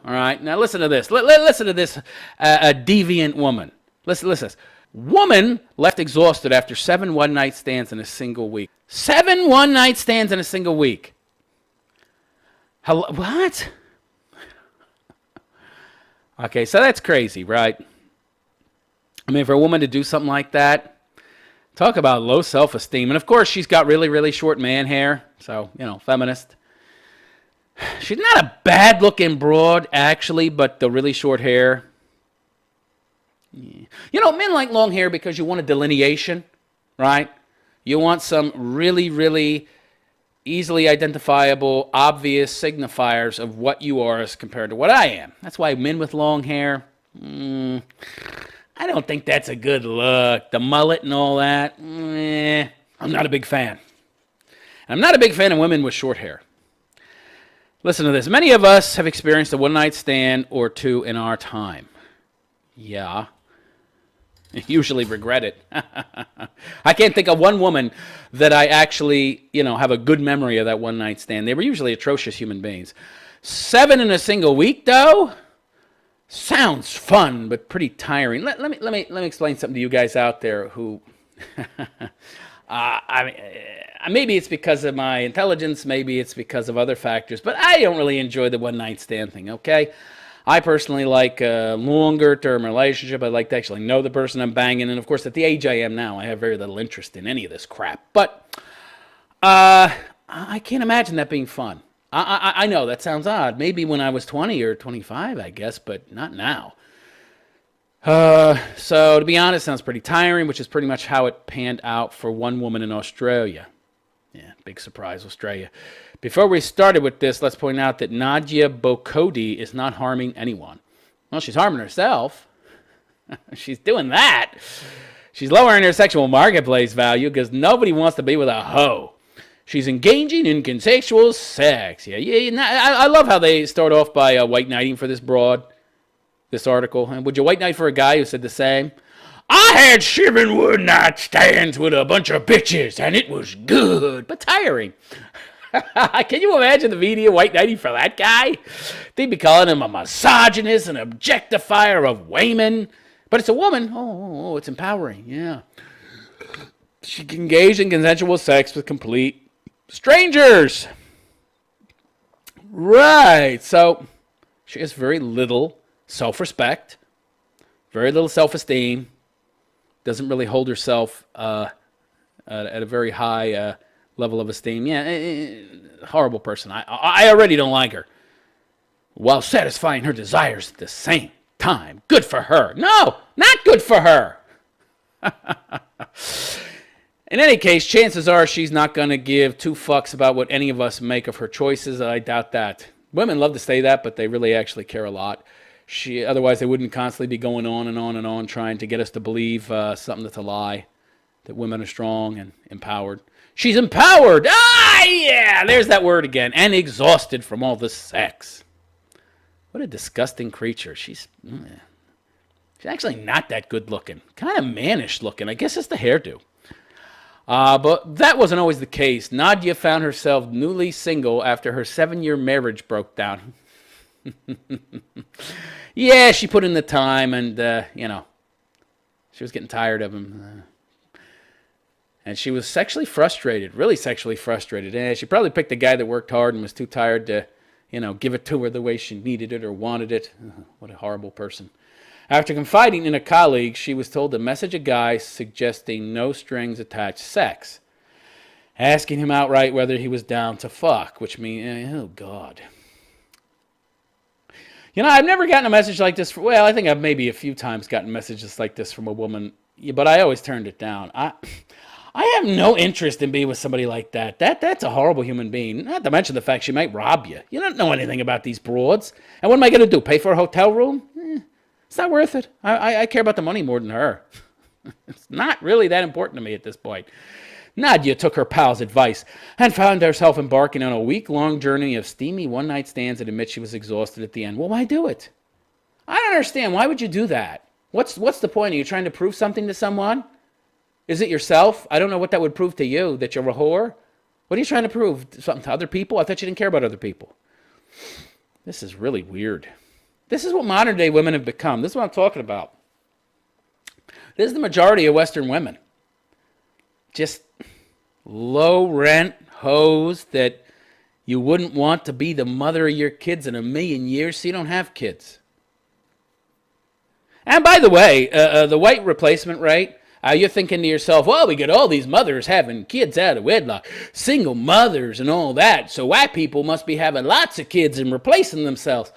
All right. Now listen to this. Listen to this. A deviant woman. Listen to this. Woman left exhausted after 7 one-night stands in a single week. 7 one-night stands in a single week. Hello, what? Okay, so that's crazy, right? I mean, for a woman to do something like that, talk about low self-esteem. And of course, she's got really, really short man hair. So, feminist. She's not a bad-looking broad, actually, but the really short hair. Yeah. Men like long hair because you want a delineation, right? You want some really, really easily identifiable, obvious signifiers of what you are as compared to what I am. That's why men with long hair, I don't think that's a good look. The mullet and all that, I'm not a big fan. I'm not a big fan of women with short hair. Listen to this. Many of us have experienced a one-night stand or two in our time. Yeah. Usually regret it. I can't think of one woman that I actually, have a good memory of that one-night stand. They were usually atrocious human beings. 7 in a single week, though, sounds fun, but pretty tiring. Let me explain something to you guys out there who, maybe it's because of my intelligence, maybe it's because of other factors, but I don't really enjoy the one-night stand thing, okay? I personally like a longer-term relationship. I like to actually know the person I'm banging. And, of course, at the age I am now, I have very little interest in any of this crap. But I can't imagine that being fun. I know that sounds odd. Maybe when I was 20 or 25, I guess, but not now. So, to be honest, sounds pretty tiring, which is pretty much how it panned out for one woman in Australia. Yeah, big surprise, Australia. Before we started with this, let's point out that Nadia Bokodi is not harming anyone. Well, she's harming herself. She's doing that. She's lowering her sexual marketplace value because nobody wants to be with a hoe. She's engaging in consensual sex. I love how they start off by white knighting for this broad, this article. And would you white knight for a guy who said the same? I had 7 one-night stands with a bunch of bitches, and it was good, but tiring. Can you imagine the media white knighting for that guy? They'd be calling him a misogynist, an objectifier of women. But it's a woman. Oh, it's empowering, yeah. She can engage in consensual sex with complete strangers. Right, so she has very little self-respect, very little self-esteem, doesn't really hold herself at a very high level of esteem. Yeah, horrible person. I already don't like her. While satisfying her desires at the same time. Good for her. No, not good for her. In any case, chances are she's not going to give 2 fucks about what any of us make of her choices. I doubt that. Women love to say that, but they really actually care a lot. Otherwise, they wouldn't constantly be going on and on and on trying to get us to believe something that's a lie, that women are strong and empowered. She's empowered. Yeah, there's that word again. And exhausted from all the sex. What a disgusting creature. She's actually not that good looking. Kind of mannish looking. I guess it's the hairdo. But that wasn't always the case. Nadia found herself newly single after her 7-year marriage broke down. Yeah, she put in the time and, she was getting tired of him. And she was sexually frustrated, really sexually frustrated. She probably picked a guy that worked hard and was too tired to, give it to her the way she needed it or wanted it. What a horrible person. After confiding in a colleague, she was told to message a guy suggesting no strings attached sex, asking him outright whether he was down to fuck, which means, oh, God. I've never gotten a message like this. I think I've maybe a few times gotten messages like this from a woman, but I always turned it down. I have no interest in being with somebody like that. That's a horrible human being. Not to mention the fact she might rob you. You don't know anything about these broads. And what am I going to do, pay for a hotel room? It's not worth it. I care about the money more than her. It's not really that important to me at this point. Nadia took her pal's advice and found herself embarking on a week-long journey of steamy one-night stands and admit she was exhausted at the end. Well, why do it? I don't understand. Why would you do that? What's the point? Are you trying to prove something to someone? Is it yourself? I don't know what that would prove to you, that you're a whore. What are you trying to prove? Something to other people? I thought you didn't care about other people. This is really weird. This is what modern day women have become. This is what I'm talking about. This is the majority of Western women. Just low rent hoes that you wouldn't want to be the mother of your kids in a million years, so you don't have kids. And by the way, the white replacement rate, you're thinking to yourself, well, we get all these mothers having kids out of wedlock, single mothers and all that, so white people must be having lots of kids and replacing themselves.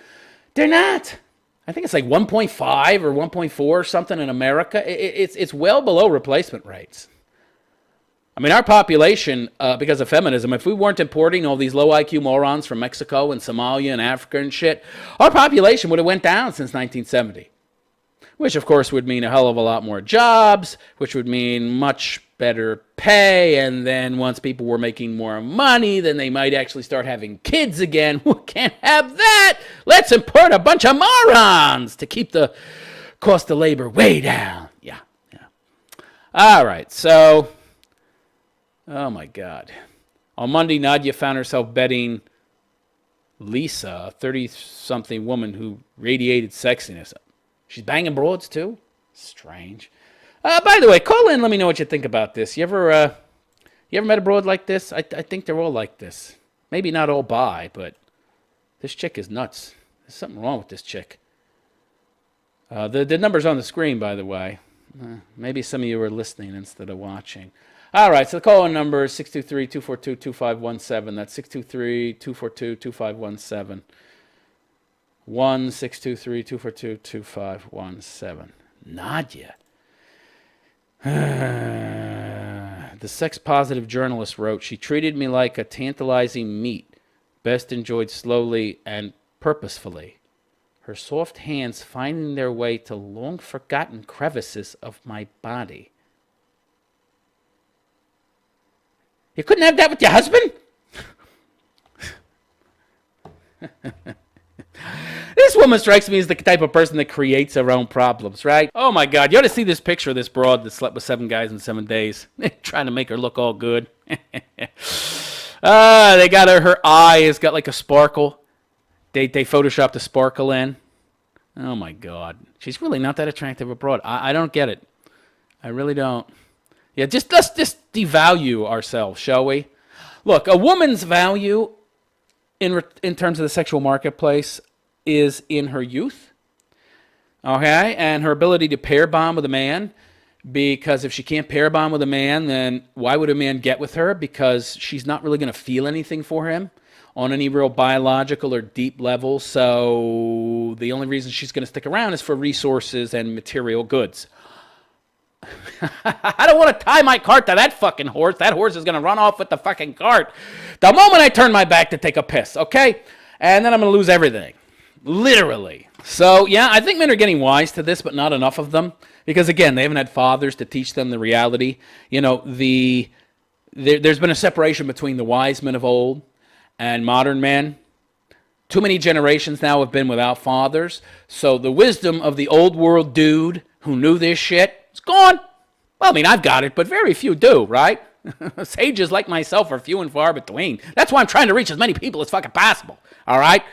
They're not. I think it's like 1.5 or 1.4 or something in America. It's well below replacement rates. I mean, our population, because of feminism, if we weren't importing all these low IQ morons from Mexico and Somalia and Africa and shit, our population would have went down since 1970. Which, of course, would mean a hell of a lot more jobs, which would mean much better pay. And then once people were making more money, then they might actually start having kids again. We can't have that. Let's import a bunch of morons to keep the cost of labor way down. Yeah. All right. So, oh, my God. On Monday, Nadia found herself betting Lisa, a 30-something woman who radiated sexiness. She's banging broads, too? Strange. By the way, call in. Let me know what you think about this. You ever met a broad like this? I think they're all like this. Maybe not all bi, but this chick is nuts. There's something wrong with this chick. The number's on the screen, by the way. Maybe some of you are listening instead of watching. All right, so the call-in number is 623-242-2517. That's 623-242-2517. 1-623-242-2517. Nadia. The sex-positive journalist wrote, she treated me like a tantalizing meat, best enjoyed slowly and purposefully. Her soft hands finding their way to long-forgotten crevices of my body. You couldn't have that with your husband? This woman strikes me as the type of person that creates her own problems, right? Oh my God, you ought to see this picture of this broad that slept with 7 guys in 7 days. Trying to make her look all good. They got her eye has got like a sparkle. They photoshopped a sparkle in. Oh my God. She's really not that attractive a broad. I don't get it. I really don't. Yeah, let's just devalue ourselves, shall we? Look, a woman's value in terms of the sexual marketplace is in her youth, okay, and her ability to pair bond with a man, because if she can't pair bond with a man, then why would a man get with her? Because she's not really going to feel anything for him on any real biological or deep level, so the only reason she's going to stick around is for resources and material goods. I don't want to tie my cart to that fucking horse. That horse is going to run off with the fucking cart the moment I turn my back to take a piss, okay? And then I'm going to lose everything. Literally. So, yeah, I think men are getting wise to this, but not enough of them. Because, again, they haven't had fathers to teach them the reality. You know, there's been a separation between the wise men of old and modern men. Too many generations now have been without fathers. So the wisdom of the old world dude who knew this shit, it's gone. Well, I mean, I've got it, but very few do, right? Sages like myself are few and far between. That's why I'm trying to reach as many people as fucking possible, all right?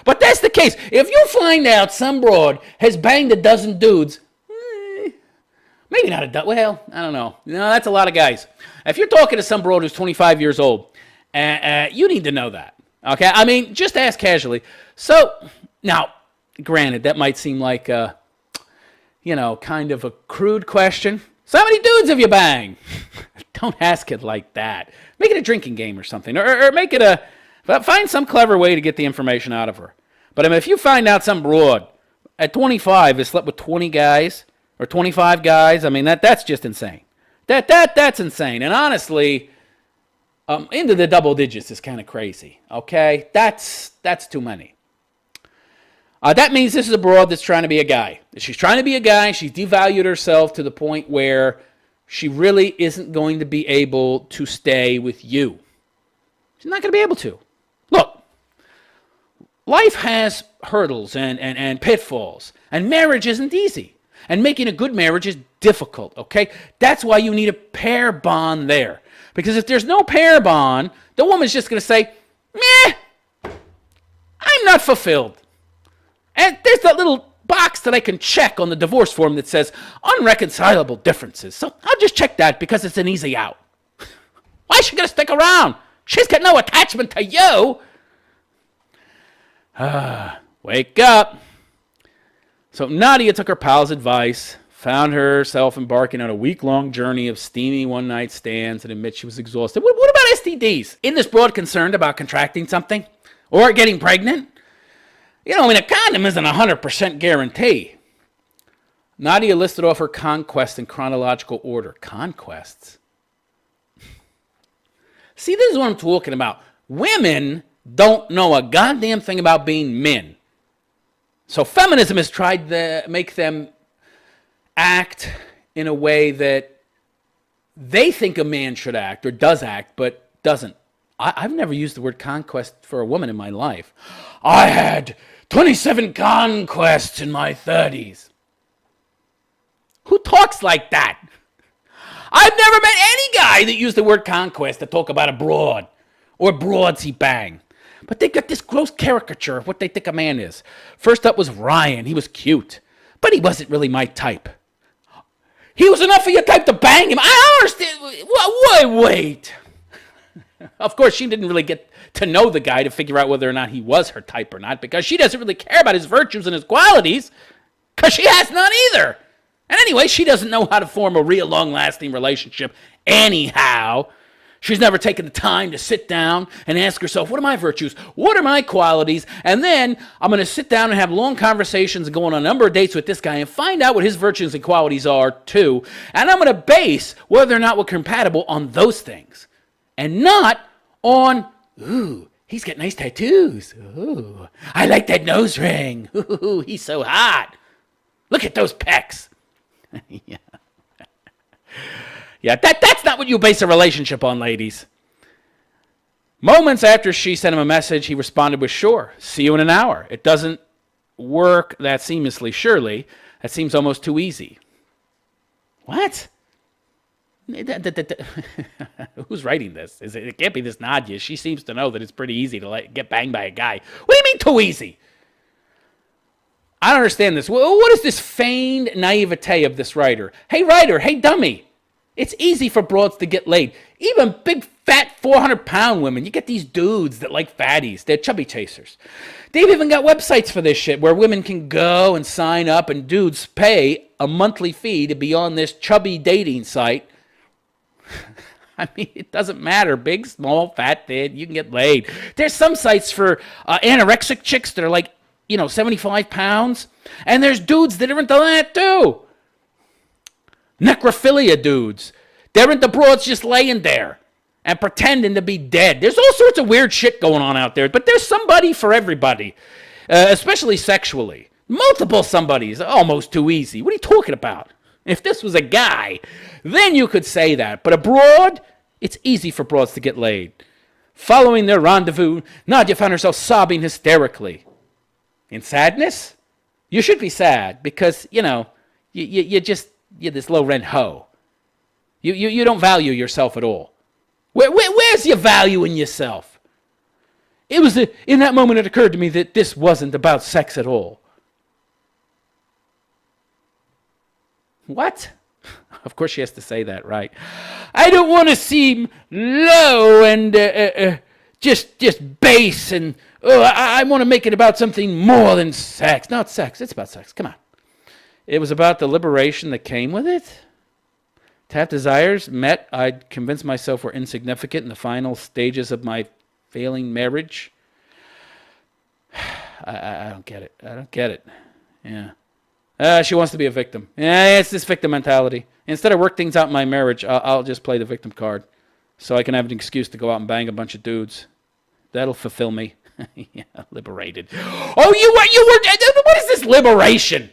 But that's the case. If you find out some broad has banged a dozen dudes, maybe not a dozen, well, I don't know. No, that's a lot of guys. If you're talking to some broad who's 25 years old, you need to know that, okay? I mean, just ask casually. So, now, granted, that might seem like kind of a crude question. So how many dudes have you banged? Don't ask it like that. Make it a drinking game or something. Or make it find some clever way to get the information out of her. But I mean, if you find out some broad at 25 has slept with 20 guys or 25 guys, I mean, that's just insane. That's insane. And honestly, into the double digits is kind of crazy, okay? That's too many. That means this is a broad that's trying to be a guy. If she's trying to be a guy, she's devalued herself to the point where she really isn't going to be able to stay with you. She's not going to be able to. Look, life has hurdles and pitfalls, and marriage isn't easy. And making a good marriage is difficult, okay? That's why you need a pair bond there. Because if there's no pair bond, the woman's just going to say, meh, I'm not fulfilled. And Where's that little box that I can check on the divorce form that says unreconcilable differences? So I'll just check that because it's an easy out. Why is she going to stick around? She's got no attachment to you. Wake up. So Nadia took her pal's advice, found herself embarking on a week-long journey of steamy one-night stands, and admit she was exhausted. What about STDs? Isn't this broad concerned about contracting something? Or getting pregnant? A condom isn't a 100% guarantee. Nadia listed off her conquests in chronological order. Conquests? See, this is what I'm talking about. Women don't know a goddamn thing about being men. So feminism has tried to make them act in a way that they think a man should act or does act, but doesn't. I've never used the word conquest for a woman in my life. I had 27 conquests in my 30s. Who talks like that? I've never met any guy that used the word conquest to talk about a broad or broads he banged. But they got this gross caricature of what they think a man is. First up was Ryan. He was cute, but he wasn't really my type. He was enough of your type to bang him. I don't understand. Wait. Of course, she didn't really get to know the guy to figure out whether or not he was her type or not, because she doesn't really care about his virtues and his qualities, because she has none either. And anyway, she doesn't know how to form a real long-lasting relationship anyhow. She's never taken the time to sit down and ask herself, what are my virtues? What are my qualities? And then I'm going to sit down and have long conversations and go on a number of dates with this guy and find out what his virtues and qualities are too. And I'm going to base whether or not we're compatible on those things. And not on, ooh, he's got nice tattoos. Ooh, I like that nose ring. Ooh, he's so hot. Look at those pecs. Yeah. Yeah, that's not what you base a relationship on, ladies. Moments after she sent him a message, he responded with, sure, see you in an hour. It doesn't work that seamlessly, surely. That seems almost too easy. What? Who's writing this? It can't be this Nadia. She seems to know that it's pretty easy to get banged by a guy. What do you mean too easy? I don't understand this. What is this feigned naivete of this writer? Hey, writer, hey, dummy. It's easy for broads to get laid. Even big, fat, 400-pound women. You get these dudes that like fatties. They're chubby chasers. They've even got websites for this shit where women can go and sign up and dudes pay a monthly fee to be on this chubby dating site. I mean, it doesn't matter. Big, small, fat, thin, you can get laid. There's some sites for anorexic chicks that are like, 75 pounds. And there's dudes that are into that too. Necrophilia dudes. They're into broads just laying there and pretending to be dead. There's all sorts of weird shit going on out there. But there's somebody for everybody, especially sexually. Multiple somebodies. Almost too easy. What are you talking about? If this was a guy, then you could say that. But a broad, it's easy for broads to get laid. Following their rendezvous, Nadia found herself sobbing hysterically. In sadness? You should be sad because, you're this low-rent hoe. You don't value yourself at all. Where's your value in yourself? It was in that moment it occurred to me that this wasn't about sex at all. What? Of course she has to say that, right? I don't want to seem low and just base and I want to make it about something more than sex. No, it's sex. It's about sex. Come on. It was about the liberation that came with it. To have desires met, I'd convinced myself were insignificant in the final stages of my failing marriage. I don't get it. I don't get it. Yeah. She wants to be a victim. Yeah, it's this victim mentality. Instead of work things out in my marriage, I'll just play the victim card so I can have an excuse to go out and bang a bunch of dudes. That'll fulfill me. Yeah, liberated. Oh, you were, what is this liberation?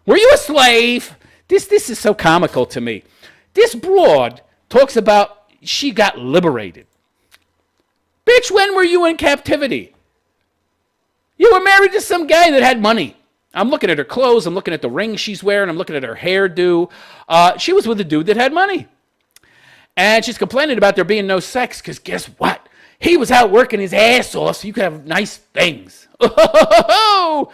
Were you a slave? This is so comical to me. This broad talks about she got liberated. Bitch, when were you in captivity? You were married to some guy that had money. I'm looking at her clothes. I'm looking at the ring she's wearing. I'm looking at her hairdo. She was with a dude that had money. And she's complaining about there being no sex because guess what? He was out working his ass off so you could have nice things. Oh,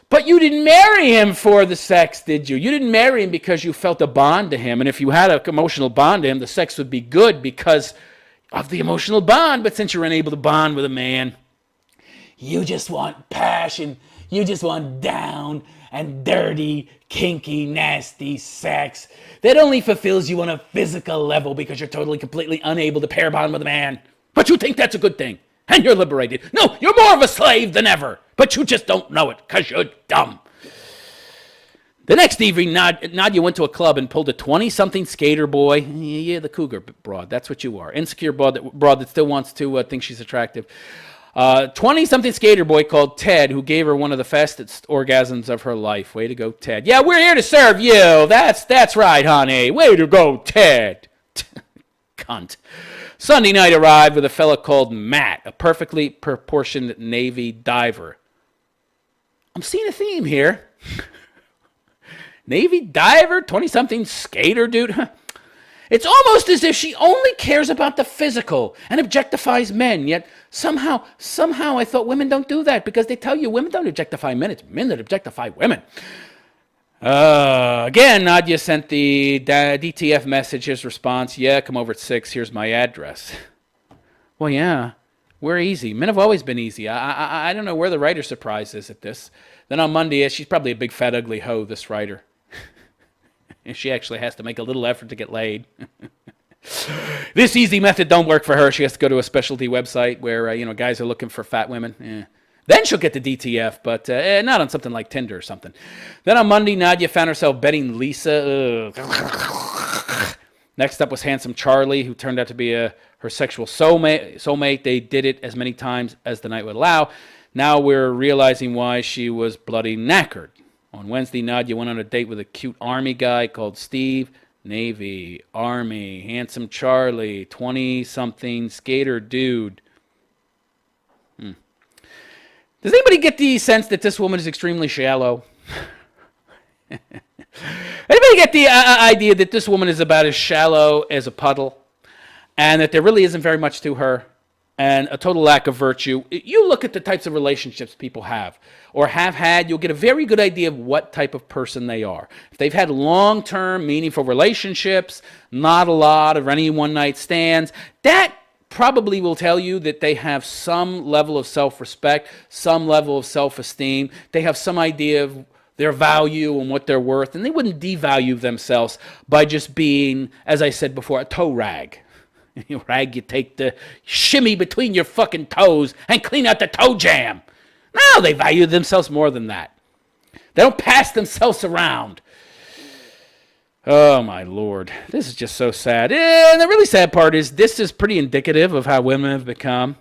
But you didn't marry him for the sex, did you? You didn't marry him because you felt a bond to him. And if you had an emotional bond to him, the sex would be good because of the emotional bond. But since you're unable to bond with a man, you just want passion. You just want down and dirty, kinky, nasty sex that only fulfills you on a physical level because you're totally, completely unable to pair bond with a man. But you think that's a good thing. And you're liberated. No, you're more of a slave than ever. But you just don't know it because you're dumb. The next evening, Nadia went to a club and pulled a 20-something skater boy. Yeah, the cougar broad. That's what you are. Insecure broad that still wants to think she's attractive. 20-something skater boy called Ted, who gave her one of the fastest orgasms of her life. Way to go, Ted. Yeah, we're here to serve you. That's right, honey. Way to go, Ted. Cunt. Sunday night arrived with a fella called Matt, a perfectly proportioned Navy diver. I'm seeing a theme here. Navy diver, 20-something skater dude. It's almost as if she only cares about the physical and objectifies men. Yet somehow I thought women don't do that because they tell you women don't objectify men. It's men that objectify women. Again, Nadia sent the DTF message. His response, yeah, come over at 6. Here's my address. Well, yeah, we're easy. Men have always been easy. I don't know where the writer surprise is at this. Then on Monday, she's probably a big, fat, ugly hoe, this writer. And she actually has to make a little effort to get laid. This easy method don't work for her. She has to go to a specialty website where, guys are looking for fat women. Then she'll get the DTF, but not on something like Tinder or something. Then on Monday, Nadia found herself betting Lisa. Next up was Handsome Charlie, who turned out to be her sexual soulmate. They did it as many times as the night would allow. Now we're realizing why she was bloody knackered. On Wednesday, Nadia went on a date with a cute Army guy called Steve. Navy, Army, Handsome Charlie, 20-something skater dude. Does anybody get the sense that this woman is extremely shallow? Anybody get the idea that this woman is about as shallow as a puddle and that there really isn't very much to her and a total lack of virtue? You look at the types of relationships people have or have had, you'll get a very good idea of what type of person they are. If they've had long-term, meaningful relationships, not a lot of any one-night stands, that probably will tell you that they have some level of self-respect, some level of self-esteem. They have some idea of their value and what they're worth, and they wouldn't devalue themselves by just being, as I said before, a toe rag. Rag, you take the shimmy between your fucking toes and clean out the toe jam. No, they value themselves more than that. They don't pass themselves around. Oh, my Lord. This is just so sad. And the really sad part is this is pretty indicative of how women have become.